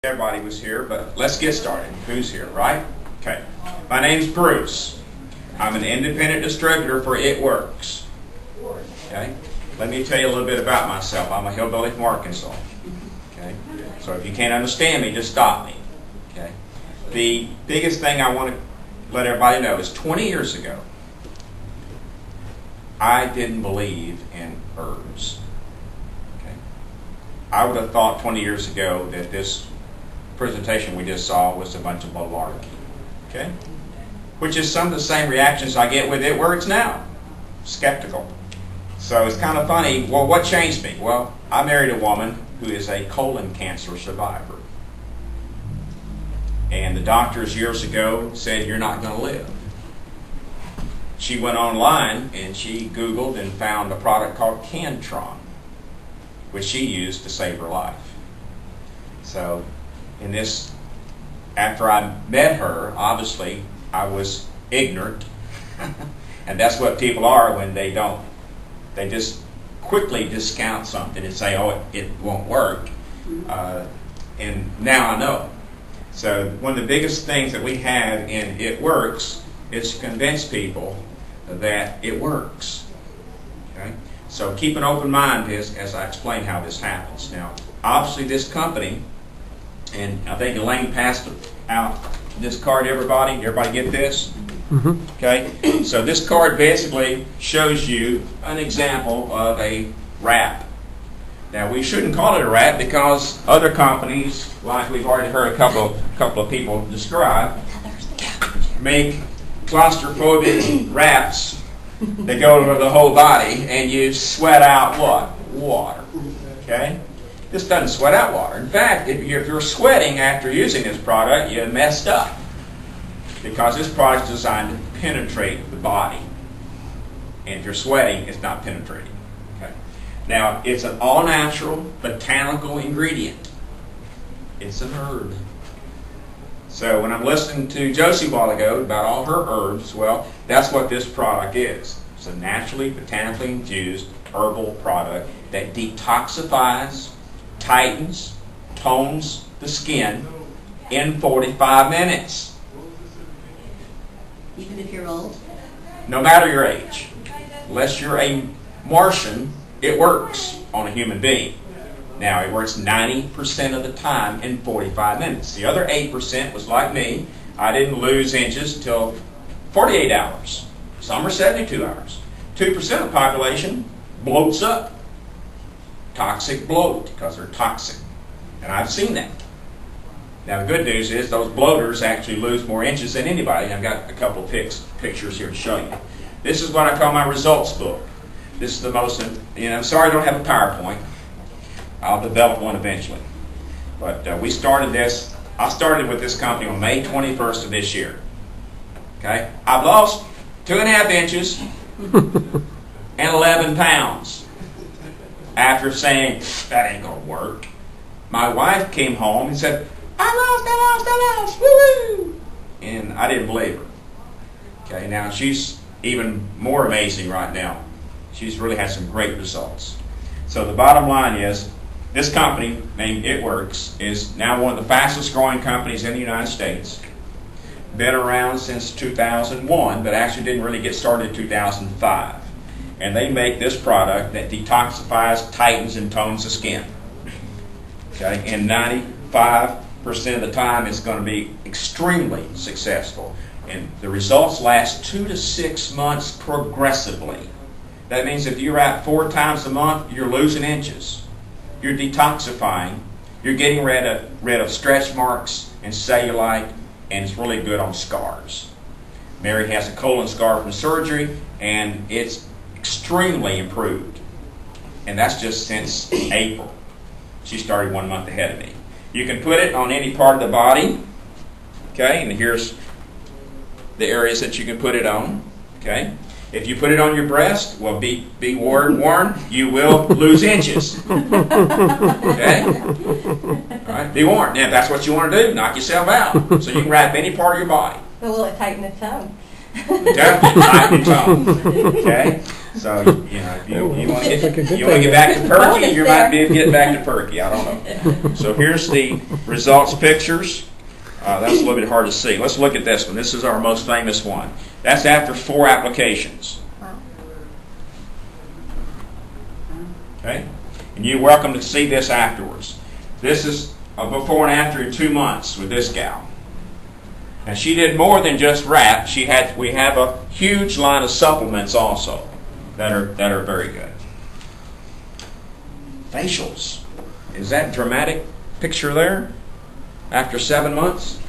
Everybody was here, but let's get started. Who's here, right? Okay. My name's Bruce. I'm an independent distributor for It Works. Okay. Let me tell you a little bit about myself. I'm a hillbilly from Arkansas. Okay. So if you can't understand me, just stop me. Okay. The biggest thing I want to let everybody know is 20 years ago, I didn't believe in herbs. Okay. I would have thought 20 years ago that this presentation we just saw was a bunch of malarkey. Okay? Which is some of the same reactions I get with It Works now. Skeptical. So it's kind of funny. Well, what changed me? Well, I married a woman who is a colon cancer survivor. And the doctors years ago said, you're not going to live. She went online and she Googled and found a product called Cantron, which she used to save her life. So, in this, after I met her, obviously I was ignorant. And that's what people are when they don't. They just quickly discount something and say, oh, it won't work. And now I know. So one of the biggest things that we have in It Works is to convince people that it works. Okay? So keep an open mind as I explain how this happens. Now, obviously this company, and I think Elaine passed out this card to everybody. Everybody get this? Mm-hmm. Okay? So this card basically shows you an example of a wrap. Now, we shouldn't call it a wrap because other companies, like we've already heard a couple of people describe, make claustrophobic wraps that go over the whole body, and you sweat out what? Water. Okay? This doesn't sweat out water. In fact, if you're sweating after using this product, you messed up. Because this product is designed to penetrate the body. And if you're sweating, it's not penetrating. Okay. Now, it's an all-natural botanical ingredient. It's an herb. So when I'm listening to Josie a while ago about all her herbs, well, that's what this product is. It's a naturally, botanically infused herbal product that detoxifies, tightens, tones the skin in 45 minutes. Even if you're old? No matter your age. Unless you're a Martian, it works on a human being. Now, it works 90% of the time in 45 minutes. The other 8% was like me. I didn't lose inches until 48 hours. Some are 72 hours. 2% of the population bloats up. Toxic bloat, because they're toxic. And I've seen that. Now, the good news is those bloaters actually lose more inches than anybody. I've got a couple of pictures here to show you. This is what I call my results book. This is the most, sorry I don't have a PowerPoint. I'll develop one eventually. But we started this. I started with this company on May 21st of this year. Okay? I've lost 2.5 inches and 11 pounds. After saying, that ain't going to work. My wife came home and said, I lost, woo-hoo! And I didn't believe her. Okay, now she's even more amazing right now. She's really had some great results. So the bottom line is, this company, named It Works, is now one of the fastest growing companies in the United States. Been around since 2001, but actually didn't really get started in 2005. And they make this product that detoxifies, tightens, and tones the skin. Okay, and 95% of the time it's going to be extremely successful. And the results last 2 to 6 months progressively. That means if you're out 4 times a month, you're losing inches. You're detoxifying. You're getting rid of stretch marks and cellulite, and it's really good on scars. Mary has a colon scar from surgery, and it's extremely improved. And that's just since April. She started 1 month ahead of me. You can put it on any part of the body. Okay, and here's the areas that you can put it on. Okay. If you put it on your breast, well, be warned, you will lose inches. Okay? All right, be warned. Now, if that's what you want to do, knock yourself out. So you can wrap any part of your body. But will it tighten the tone? Definitely tighten the tone. Okay? So, if you want to Like a good get thing. back to perky, Bonus you might be there. able to get back to perky. I don't know. So here's the results pictures. That's a little bit hard to see. Let's look at this one. This is our most famous one. That's after 4 applications. Wow. Okay? And you're welcome to see this afterwards. This is a before and after in 2 months with this gal. Now she did more than just wrap. We have a huge line of supplements also that are very good. Facials. Is that dramatic picture there? After 7 months?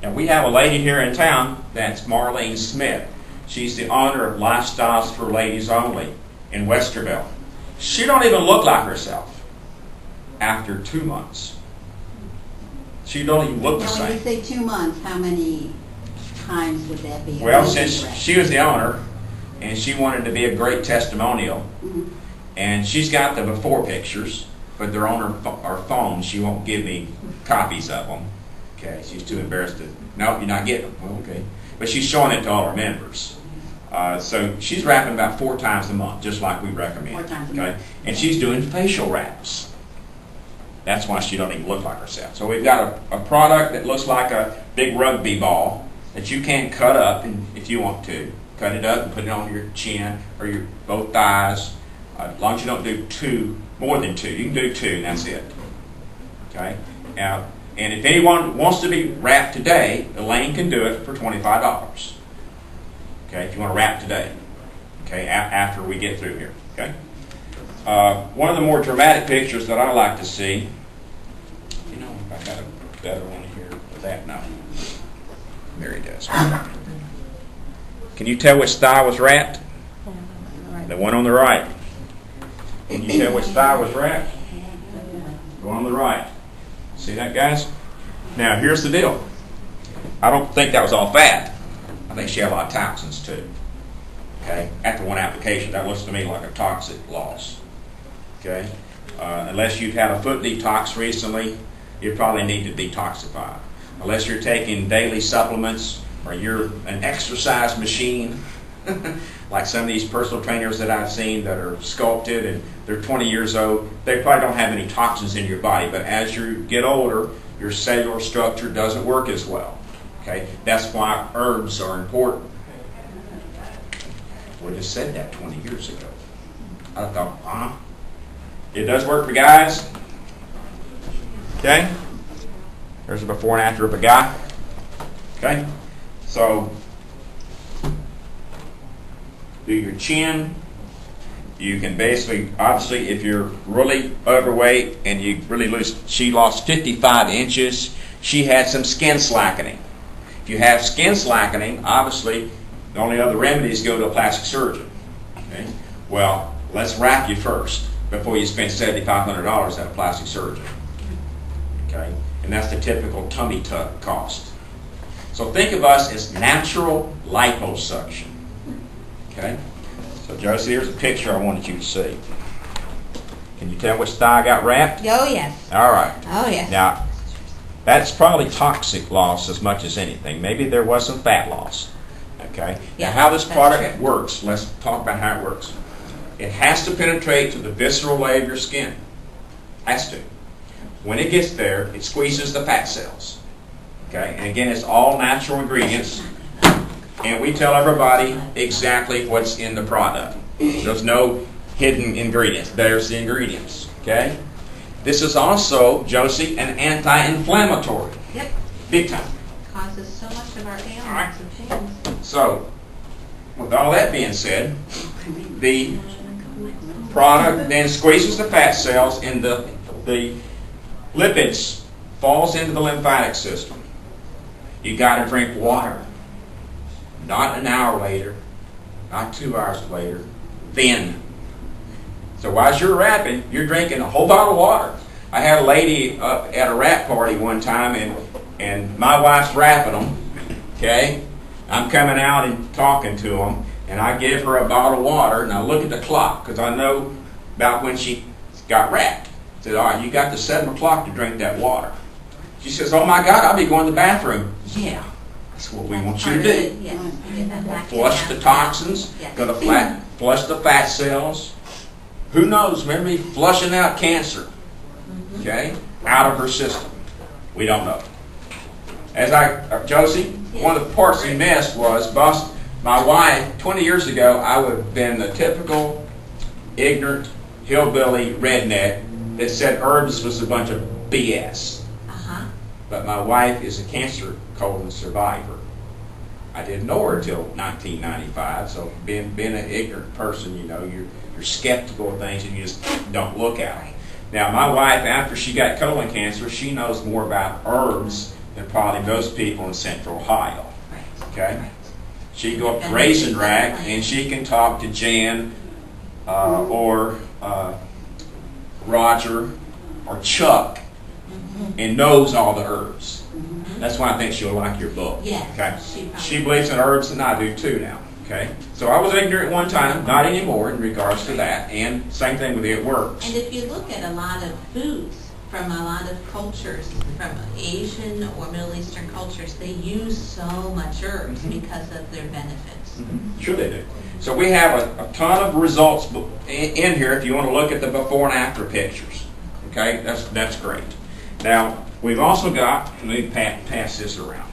Now we have a lady here in town that's Marlene Smith. She's the owner of Lifestyles for Ladies Only in Westerville. She don't even look like herself after 2 months. She don't even look the Now, when you same. say 2 months, how many times would that be? Well, since she was the owner and she wanted to be a great testimonial, and she's got the before pictures, but they're on her phone. She won't give me copies of them. Okay, she's too embarrassed to. No, you're not getting them. Well, okay, but she's showing it to all her members. So she's wrapping about 4 times a month, just like we recommend. 4 times a okay, month. and she's doing facial wraps. That's why she don't even look like herself. So we've got a product that looks like a big rugby ball that you can cut up, and if you want to, cut it up and put it on your chin or your both thighs. As long as you don't do more than 2. You can do 2, and that's it. Okay? Now, and if anyone wants to be wrapped today, Elaine can do it for $25. Okay? If you want to wrap today. Okay? After we get through here. Okay? One of the more dramatic pictures that I like to see, I got a better one here with that now. Mary does. Can you tell which thigh was wrapped? The one on the right. Can you tell which thigh was wrapped? The one on the right. See that, guys? Now, here's the deal. I don't think that was all fat. I think she had a lot of toxins, too. Okay? After 1 application, that looks to me like a toxic loss. Okay? Unless you've had a foot detox recently, you probably need to detoxify. Unless you're taking daily supplements or you're an exercise machine, like some of these personal trainers that I've seen that are sculpted and they're 20 years old, they probably don't have any toxins in your body. But as you get older, your cellular structure doesn't work as well. Okay? That's why herbs are important. Would have said that 20 years ago. I thought, It does work for guys. Okay? There's a before and after of a guy. Okay? So, do your chin. You can basically, obviously, if you're really overweight and you really lose, she lost 55 inches. She had some skin slackening. If you have skin slackening, obviously, the only other remedies go to a plastic surgeon. Okay? Well, let's wrap you first before you spend $7,500 at a plastic surgeon. Okay? And that's the typical tummy tuck cost. So think of us as natural liposuction. Okay? So Josie, here's a picture I wanted you to see. Can you tell which thigh got wrapped? Oh, yes. All right. Oh, yes. Now, that's probably toxic loss as much as anything. Maybe there was some fat loss. Okay? Yeah, now, how this that's product true. works, let's talk about how it works. It has to penetrate to the visceral layer of your skin. Has to. When it gets there, it squeezes the fat cells. Okay? And again, it's all natural ingredients. And we tell everybody exactly what's in the product. There's no hidden ingredients. There's the ingredients. Okay? This is also, Josie, an anti-inflammatory. Yep. Big time. Causes so much of our ailments right. and pains. So, with all that being said, the product then squeezes the fat cells and the lipids falls into the lymphatic system. You got to drink water. Not an hour later, not 2 hours later, then. So while you're wrapping, you're drinking a whole bottle of water. I had a lady up at a wrap party one time, and my wife's wrapping them, okay? I'm coming out and talking to them, and I give her a bottle of water, and I look at the clock, because I know about when she got wrapped. I said, all right, you got to 7 o'clock to drink that water. She says, oh my God, I'll be going to the bathroom. Yeah. That's what we want you to do. Yes. Get that black Flush the gas toxins, out. Yes. go to flush the fat cells. Who knows? Maybe flushing out cancer, okay, out of her system. We don't know. Josie, one of the parts you missed was, my wife, 20 years ago, I would have been a typical ignorant hillbilly redneck that said herbs was a bunch of BS. But my wife is a cancer colon survivor. I didn't know her until 1995, so being an ignorant person, you know, you're skeptical of things and you just don't look at them. Now, my wife, after she got colon cancer, she knows more about herbs than probably most people in Central Ohio. Okay? She can go up to Raisin Rack and she can talk to Jan or Roger or Chuck and knows all the herbs. That's why I think she'll like your book. Yes, Okay? She believes in herbs and I do too now. Okay? So I was ignorant one time, not anymore in regards to that, and same thing with it works. And if you look at a lot of foods from a lot of cultures, from Asian or Middle Eastern cultures, they use so much herbs because of their benefits. Sure they do. So we have a ton of results in here if you want to look at the before and after pictures. Okay? That's great. Now, we've also got, let me pass this around.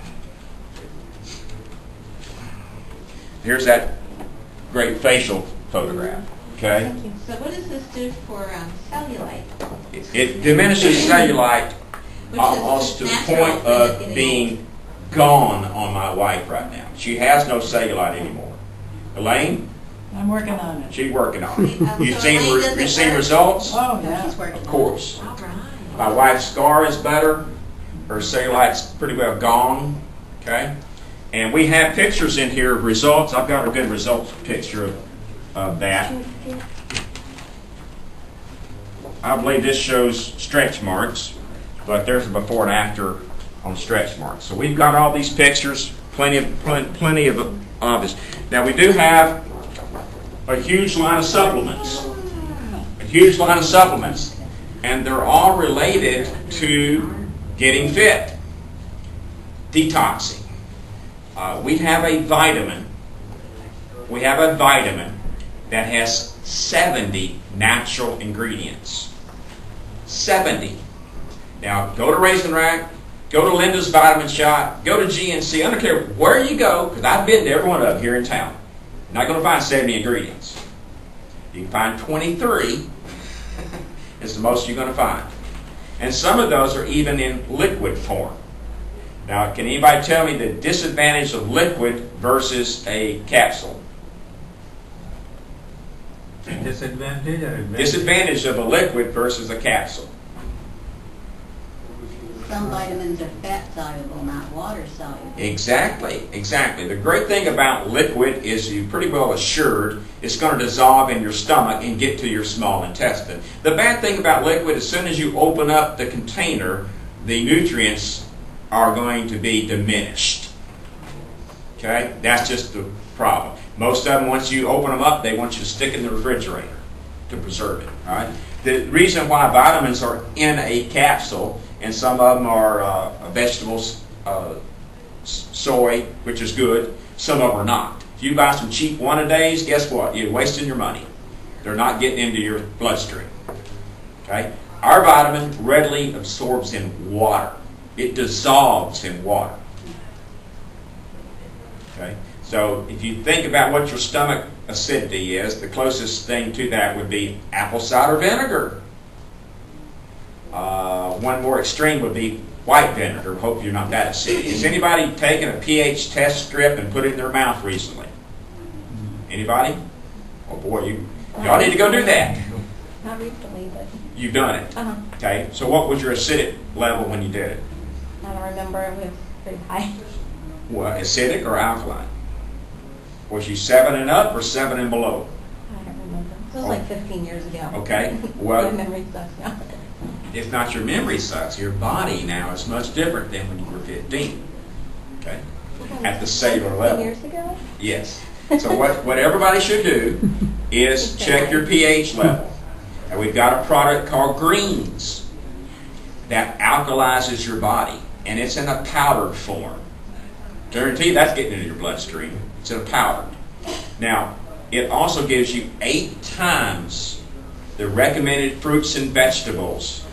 Here's that great facial photograph. Okay? So what does this do for cellulite? It diminishes cellulite Which almost to is the natural point for of getting being gone on my wife right now. She has no cellulite anymore. Elaine, I'm working on it. she's working on it. So You've Elaine seen doesn't work. results? Oh, yeah. She's working. Of course. All right. My wife's scar is better. Her cellulite's pretty well gone. Okay? And we have pictures in here of results. I've got a good results picture of that. I believe this shows stretch marks, but there's a before and after on stretch marks. So we've got all these pictures, plenty of this. Now we do have a huge line of supplements. A huge line of supplements. And they're all related to getting fit, detoxing. We have a vitamin. We have a vitamin that has 70 natural ingredients. 70. Now, go to Raisin Rack, go to Linda's Vitamin Shop, go to GNC. I don't care where you go, because I've been to every one of them here in town. You're not going to find 70 ingredients. You can find 23. It's the most you're going to find. And some of those are even in liquid form. Now, can anybody tell me the disadvantage of liquid versus a capsule? Disadvantage or advantage? Disadvantage of a liquid versus a capsule. Some vitamins are fat soluble, not water soluble. Exactly. The great thing about liquid is you're pretty well assured it's going to dissolve in your stomach and get to your small intestine. The bad thing about liquid, as soon as you open up the container, the nutrients are going to be diminished. Okay? That's just the problem. Most of them, once you open them up, they want you to stick in the refrigerator to preserve it. All right? The reason why vitamins are in a capsule, and some of them are vegetables, soy, which is good, some of them are not. If you buy some cheap one-a-days, guess what? You're wasting your money. They're not getting into your bloodstream. Okay? Our vitamin readily absorbs in water. It dissolves in water. Okay? So if you think about what your stomach acidity is, the closest thing to that would be apple cider vinegar. One more extreme would be white vinegar. Hope you're not that acidic. Has anybody taken a pH test strip and put it in their mouth recently? Anybody? Oh boy, y'all need to go do that. Not recently, but You've done it. Okay. So what was your acidic level when you did it? I don't remember. It was pretty high. What, acidic or alkaline? Was you 7 and up or 7 and below? I don't remember. It was like 15 years ago. Okay. My Well, memory sucks now. if not your memory sucks, your body now is much different than when you were 15. Okay? At the cellular 15 level. years ago? Yes. So what everybody should do is check your pH level. And we've got a product called Greens that alkalizes your body. And it's in a powdered form. Guarantee that's getting into your bloodstream instead of powdered. Now, it also gives you 8 times the recommended fruits and vegetables